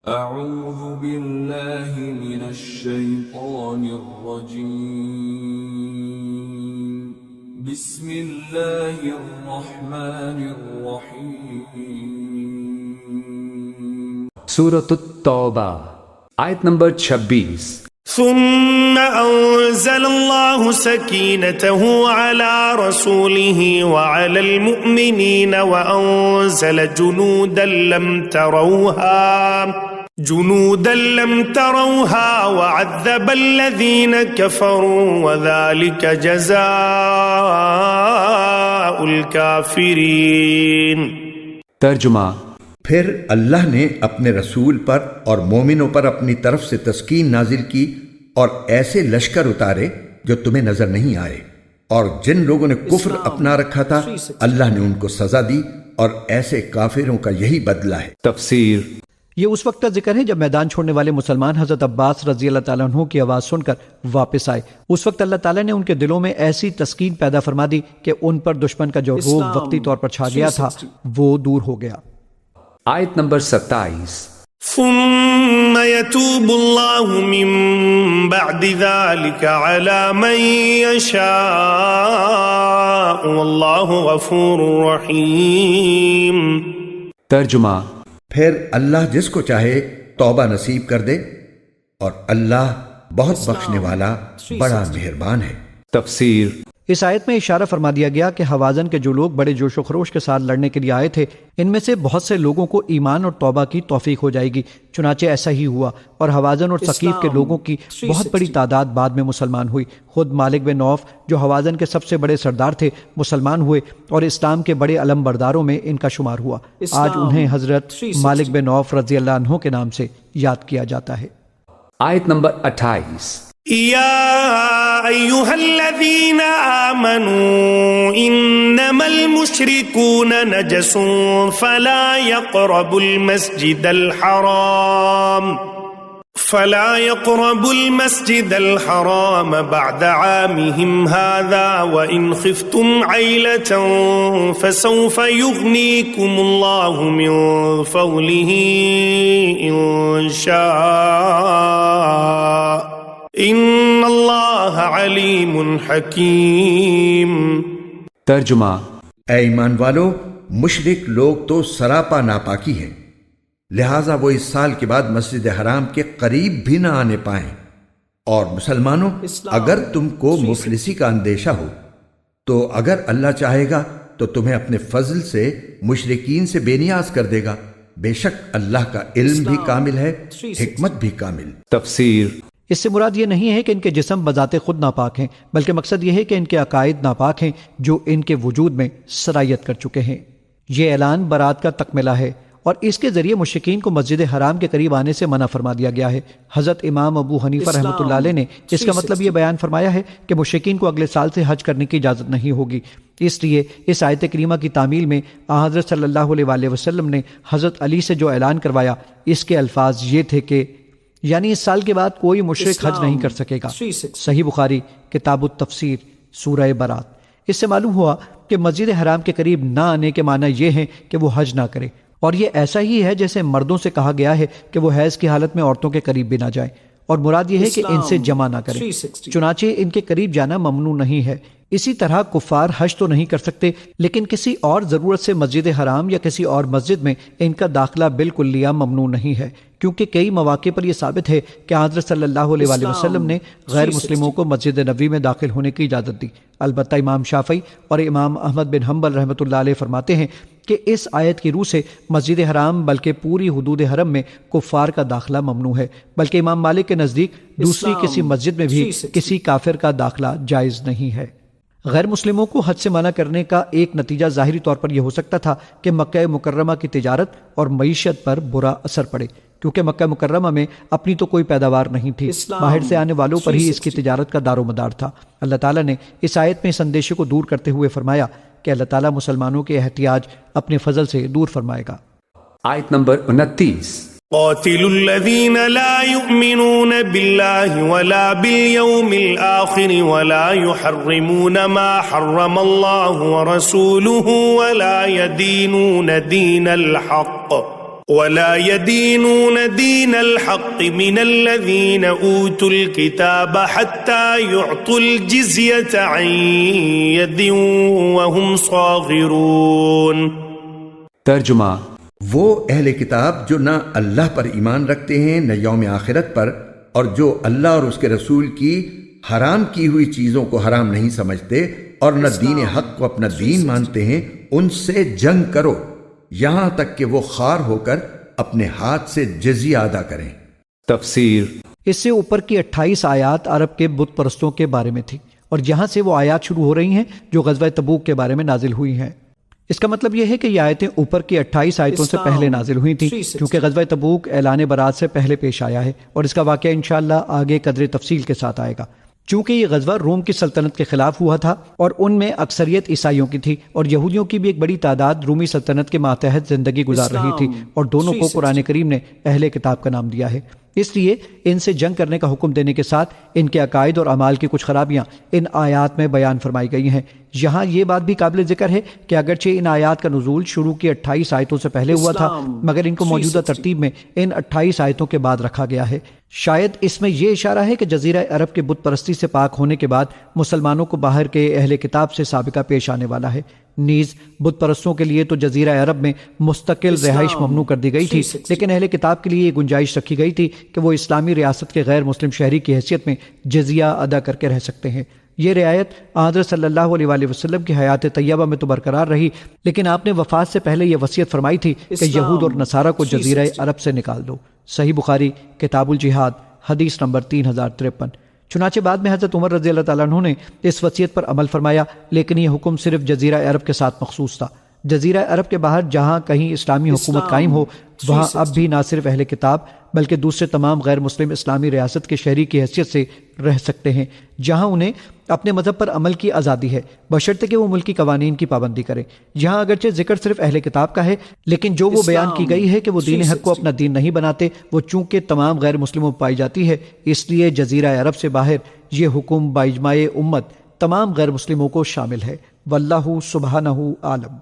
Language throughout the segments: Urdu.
اعوذ باللہ من الشیطان الرجیم بسم اللہ الرحمن الرحیم سورۃ التوبہ آیت نمبر 26۔ ثم أنزل الله سكينته على رسوله وعلى المؤمنين وأنزل جنودا لم تروها وعذب الذين كفروا وذلك جزاء الكافرين۔ ترجمہ۔ پھر اللہ نے اپنے رسول پر اور مومنوں پر اپنی طرف سے تسکین نازل کی اور ایسے لشکر اتارے جو تمہیں نظر نہیں آئے، اور جن لوگوں نے کفر اپنا رکھا تھا اللہ نے ان کو سزا دی، اور ایسے کافروں کا یہی بدلہ ہے۔ تفسیر۔ یہ اس وقت کا ذکر ہے جب میدان چھوڑنے والے مسلمان حضرت عباس رضی اللہ تعالیٰ عنہ کی آواز سن کر واپس آئے۔ اس وقت اللہ تعالیٰ نے ان کے دلوں میں ایسی تسکین پیدا فرما دی کہ ان پر دشمن کا جو روب وقتی طور پر چھا گیا تھا وہ دور ہو گیا۔ آیت نمبر 27۔ ثم يتوب الله من بعد ذلك على من يشاء والله غفور رحيم۔ ترجمہ۔ پھر اللہ جس کو چاہے توبہ نصیب کر دے، اور اللہ بہت بخشنے والا بڑا مہربان ہے۔ تفسیر۔ اس آیت میں اشارہ فرما دیا گیا کہ حوازن کے جو لوگ بڑے جوش و خروش کے ساتھ لڑنے کے لیے آئے تھے، ان میں سے بہت سے لوگوں کو ایمان اور توبہ کی توفیق ہو جائے گی، چنانچہ ایسا ہی ہوا، اور حوازن اور ثقیف کے لوگوں کی بہت بڑی تعداد بعد میں مسلمان ہوئی۔ خود مالک بن عوف جو حوازن کے سب سے بڑے سردار تھے مسلمان ہوئے، اور اسلام کے بڑے علم برداروں میں ان کا شمار ہوا۔ آج انہیں حضرت مالک بن عوف رضی اللہ عنہ کے نام سے یاد کیا جاتا ہے۔ آیت نمبر 28۔ يا أيها الذين آمنوا إنما المشركون نجس فلا يقربوا المسجد الحرام بعد عامهم هذا وإن خفتم عيلة فسوف يغنيكم الله من فضله إن شاء ان اللہ علیم حکیم۔ ترجمہ۔ اے ایمان والو، مشرک لوگ تو سراپا ناپاکی ہیں، لہٰذا وہ اس سال کے بعد مسجد حرام کے قریب بھی نہ آنے پائیں، اور مسلمانوں اگر تم کو مفلسی کا اندیشہ ہو تو اگر اللہ چاہے گا تو تمہیں اپنے فضل سے مشرکین سے بے نیاز کر دے گا، بے شک اللہ کا علم بھی کامل ہے، حکمت بھی کامل۔ تفسیر۔ اس سے مراد یہ نہیں ہے کہ ان کے جسم بذات خود ناپاک ہیں، بلکہ مقصد یہ ہے کہ ان کے عقائد ناپاک ہیں جو ان کے وجود میں سرایت کر چکے ہیں۔ یہ اعلان برات کا تکملہ ہے، اور اس کے ذریعے مشرکین کو مسجد حرام کے قریب آنے سے منع فرما دیا گیا ہے۔ حضرت امام ابو حنیفہ رحمۃ اللہ علیہ نے اس کا مطلب یہ بیان فرمایا ہے کہ مشرکین کو اگلے سال سے حج کرنے کی اجازت نہیں ہوگی۔ اس لیے اس آیت کریمہ کی تعمیل میں حضرت صلی اللہ علیہ وسلم نے حضرت علی سے جو اعلان کروایا، اس کے الفاظ یہ تھے کہ یعنی اس سال کے بعد کوئی مشرک حج نہیں کر سکے گا۔ صحیح بخاری کتاب التفسیر سورہ برات۔ اس سے معلوم ہوا کہ مسجد حرام کے قریب نہ آنے کے معنی یہ ہیں کہ وہ حج نہ کرے، اور یہ ایسا ہی ہے جیسے مردوں سے کہا گیا ہے کہ وہ حیض کی حالت میں عورتوں کے قریب بھی نہ جائیں، اور مراد یہ ہے کہ ان سے جمع نہ کریں، چنانچہ ان کے قریب جانا ممنوع نہیں ہے۔ اسی طرح کفار حج تو نہیں کر سکتے، لیکن کسی اور ضرورت سے مسجد حرام یا کسی اور مسجد میں ان کا داخلہ بالکلیہ ممنوع نہیں ہے، کیونکہ کئی مواقع پر یہ ثابت ہے کہ حضرت صلی اللہ علیہ وسلم نے غیر مسلموں کو مسجد نبوی میں داخل ہونے کی اجازت دی۔ البتہ امام شافعی اور امام احمد بن حنبل رحمۃ اللہ علیہ فرماتے ہیں کہ اس آیت کی روح سے مسجد حرام بلکہ پوری حدود حرم میں کفار کا داخلہ ممنوع ہے، بلکہ امام مالک کے نزدیک دوسری کسی مسجد میں بھی کسی کافر کا داخلہ جائز نہیں ہے۔ غیر مسلموں کو حج سے منع کرنے کا ایک نتیجہ ظاہری طور پر یہ ہو سکتا تھا کہ مکہ مکرمہ کی تجارت اور معیشت پر برا اثر پڑے، کیونکہ مکہ مکرمہ میں اپنی تو کوئی پیداوار نہیں تھی، باہر سے آنے والوں پر ہی اس کی تجارت کا دار و مدار تھا۔ اللہ تعالیٰ نے اس آیت میں اس اندیشے کو دور کرتے ہوئے فرمایا کہ اللہ تعالیٰ مسلمانوں کے احتیاج اپنے فضل سے دور فرمائے گا۔ آیت نمبر 29۔ قاتلوا الذين لا يؤمنون بالله ولا باليوم الآخر ولا يحرمون ما حرم الله ورسوله ولا يدينون دين الحق ولا يدينون دين الحق من الذين أوتوا الكتاب حتى يعطوا الجزية عن يد وهم صاغرون. ترجمہ. وہ اہل کتاب جو نہ اللہ پر ایمان رکھتے ہیں نہ یوم آخرت پر، اور جو اللہ اور اس کے رسول کی حرام کی ہوئی چیزوں کو حرام نہیں سمجھتے اور نہ دین حق کو اپنا دین مانتے ہیں، ان سے جنگ کرو یہاں تک کہ وہ خوار ہو کر اپنے ہاتھ سے جزیہ ادا کریں. تفسیر. اس سے اوپر کی 28 آیات عرب کے بت پرستوں کے بارے میں تھی، اور یہاں سے وہ آیات شروع ہو رہی ہیں جو غزوہ تبوک کے بارے میں نازل ہوئی ہیں. اس کا مطلب یہ ہے کہ یہ آیتیں اوپر کی 28 آیتوں سے پہلے نازل ہوئی تھیں، کیونکہ غزوہ تبوک اعلان برات سے پہلے پیش آیا ہے، اور اس کا واقعہ انشاءاللہ آگے قدر تفصیل کے ساتھ آئے گا. چونکہ یہ غزوہ روم کی سلطنت کے خلاف ہوا تھا اور ان میں اکثریت عیسائیوں کی تھی، اور یہودیوں کی بھی ایک بڑی تعداد رومی سلطنت کے ماتحت زندگی گزار رہی تھی، اور دونوں کو قرآن کریم نے اہل کتاب کا نام دیا ہے. اس لیے ان سے جنگ کرنے کا حکم دینے کے ساتھ ان کے عقائد اور اعمال کی کچھ خرابیاں ان آیات میں بیان فرمائی گئی ہیں. یہاں یہ بات بھی قابل ذکر ہے کہ اگرچہ ان آیات کا نزول شروع کی 28 آیتوں سے پہلے ہوا تھا، مگر ان کو موجودہ ترتیب میں ان 28 آیتوں کے بعد رکھا گیا ہے. شاید اس میں یہ اشارہ ہے کہ جزیرہ عرب کے بت پرستی سے پاک ہونے کے بعد مسلمانوں کو باہر کے اہل کتاب سے سابقہ پیش آنے والا ہے. نیز بت پرستوں کے لیے تو جزیرہ عرب میں مستقل رہائش ممنوع کر دی گئی تھی، لیکن اہل کتاب کے لیے یہ گنجائش رکھی گئی تھی کہ وہ اسلامی ریاست کے غیر مسلم شہری کی حیثیت میں جزیہ ادا کر کے رہ سکتے ہیں. یہ رعایت حضرت صلی اللہ علیہ وآلہ وسلم کی حیات طیبہ میں تو برقرار رہی، لیکن آپ نے وفات سے پہلے یہ وصیت فرمائی تھی کہ یہود اور نصارہ کو جزیرہ عرب سے نکال دو. صحیح بخاری کتاب الجہاد حدیث نمبر 3053. چنانچہ بعد میں حضرت عمر رضی اللہ تعالیٰ عنہ نے اس وصیت پر عمل فرمایا، لیکن یہ حکم صرف جزیرہ عرب کے ساتھ مخصوص تھا. جزیرہ عرب کے باہر جہاں کہیں اسلامی حکومت قائم ہو، وہاں اب بھی نہ صرف اہل کتاب بلکہ دوسرے تمام غیر مسلم اسلامی ریاست کے شہری کی حیثیت سے رہ سکتے ہیں، جہاں انہیں اپنے مذہب پر عمل کی آزادی ہے، بشرطے کہ وہ ملکی قوانین کی پابندی کریں. یہاں اگرچہ ذکر صرف اہل کتاب کا ہے، لیکن جو وہ بیان کی گئی ہے کہ وہ دین حق کو اپنا دین نہیں بناتے، وہ چونکہ تمام غیر مسلموں میں پائی جاتی ہے، اس لیے جزیرہ عرب سے باہر یہ حکم باجماع امت تمام غیر مسلموں کو شامل ہے. واللہ سبحانہ عالم.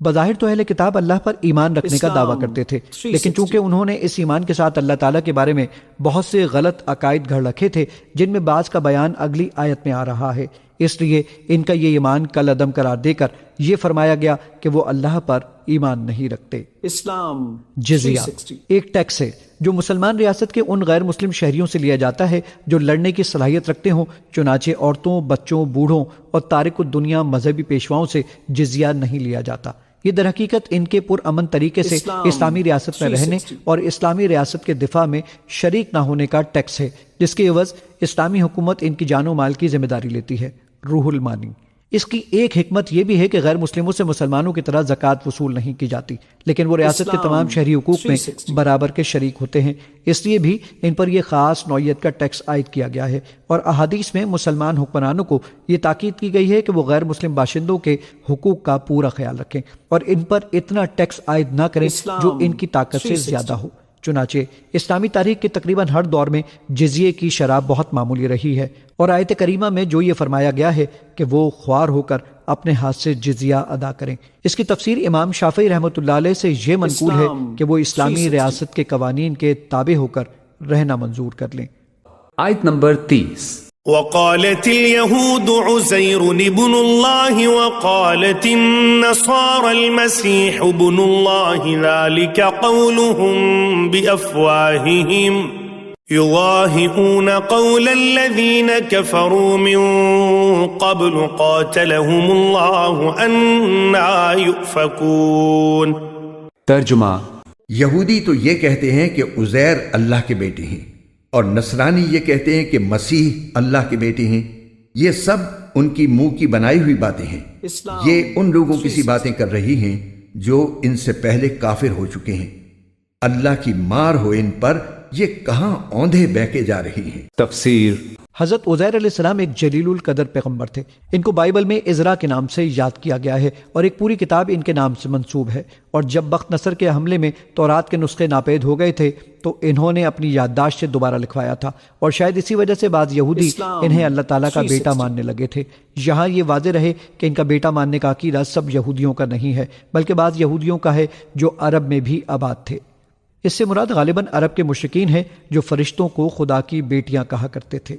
بظاہر تو اہل کتاب اللہ پر ایمان رکھنے کا دعویٰ کرتے تھے، لیکن چونکہ انہوں نے اس ایمان کے ساتھ اللہ تعالیٰ کے بارے میں بہت سے غلط عقائد گھڑ رکھے تھے، جن میں بعض کا بیان اگلی آیت میں آ رہا ہے، اس لیے ان کا یہ ایمان کل عدم قرار دے کر یہ فرمایا گیا کہ وہ اللہ پر ایمان نہیں رکھتے. اسلام. جزیہ ایک ٹیکس ہے جو مسلمان ریاست کے ان غیر مسلم شہریوں سے لیا جاتا ہے جو لڑنے کی صلاحیت رکھتے ہوں، چنانچہ عورتوں، بچوں، بوڑھوں اور تارک الدنیا مذہبی پیشواؤں سے جزیہ نہیں لیا جاتا. یہ در حقیقت ان کے پرامن طریقے سے اسلامی ریاست میں رہنے اور اسلامی ریاست کے دفاع میں شریک نہ ہونے کا ٹیکس ہے، جس کے عوض اسلامی حکومت ان کی جان و مال کی ذمہ داری لیتی ہے. روح المانی. اس کی ایک حکمت یہ بھی ہے کہ غیر مسلموں سے مسلمانوں کی طرح زکوٰۃ وصول نہیں کی جاتی، لیکن وہ ریاست کے تمام شہری حقوق میں برابر کے شریک ہوتے ہیں، اس لیے بھی ان پر یہ خاص نوعیت کا ٹیکس عائد کیا گیا ہے. اور احادیث میں مسلمان حکمرانوں کو یہ تاکید کی گئی ہے کہ وہ غیر مسلم باشندوں کے حقوق کا پورا خیال رکھیں اور ان پر اتنا ٹیکس عائد نہ کریں جو ان کی طاقت سے زیادہ ہو. چنانچہ اسلامی تاریخ کے تقریباً ہر دور میں جزیے کی شرح بہت معمولی رہی ہے، اور آیت کریمہ میں جو یہ فرمایا گیا ہے کہ وہ خوار ہو کر اپنے ہاتھ سے جزیہ ادا کریں، اس کی تفسیر امام شافعی رحمۃ اللہ علیہ سے یہ منقول ہے کہ وہ اسلامی ریاست کے قوانین کے تابع ہو کر رہنا منظور کر لیں. آیت نمبر 30. وقالت اليهود عزير ابن الله وقالت النصارى المسيح ابن الله ذلك قولهم بأفواههم يضاهئون قول الذين كفروا من قبل قاتلهم الله أنى يؤفكون. ترجمہ. یہودی تو یہ کہتے ہیں کہ عزیر اللہ کے بیٹے ہیں، اور نصرانی یہ کہتے ہیں کہ مسیح اللہ کے بیٹے ہیں. یہ سب ان کی منہ کی بنائی ہوئی باتیں ہیں. یہ ان لوگوں کی سی باتیں کر رہی ہیں جو ان سے پہلے کافر ہو چکے ہیں. اللہ کی مار ہو ان پر، یہ کہاں اوندھے بہکے جا رہی ہیں. تفسیر. حضرت عزیر علیہ السلام ایک جلیل القدر پیغمبر تھے. ان کو بائبل میں عزرا کے نام سے یاد کیا گیا ہے اور ایک پوری کتاب ان کے نام سے منسوب ہے. اور جب بخت نصر کے حملے میں تورات کے نسخے ناپید ہو گئے تھے تو انہوں نے اپنی یادداشت سے دوبارہ لکھوایا تھا، اور شاید اسی وجہ سے بعض یہودی انہیں اللہ تعالیٰ کا بیٹا ماننے لگے تھے. یہاں یہ واضح رہے کہ ان کا بیٹا ماننے کا عقیدہ سب یہودیوں کا نہیں ہے، بلکہ بعض یہودیوں کا ہے جو عرب میں بھی آباد تھے. اس سے مراد غالباً عرب کے مشرکین ہیں جو فرشتوں کو خدا کی بیٹیاں کہا کرتے تھے۔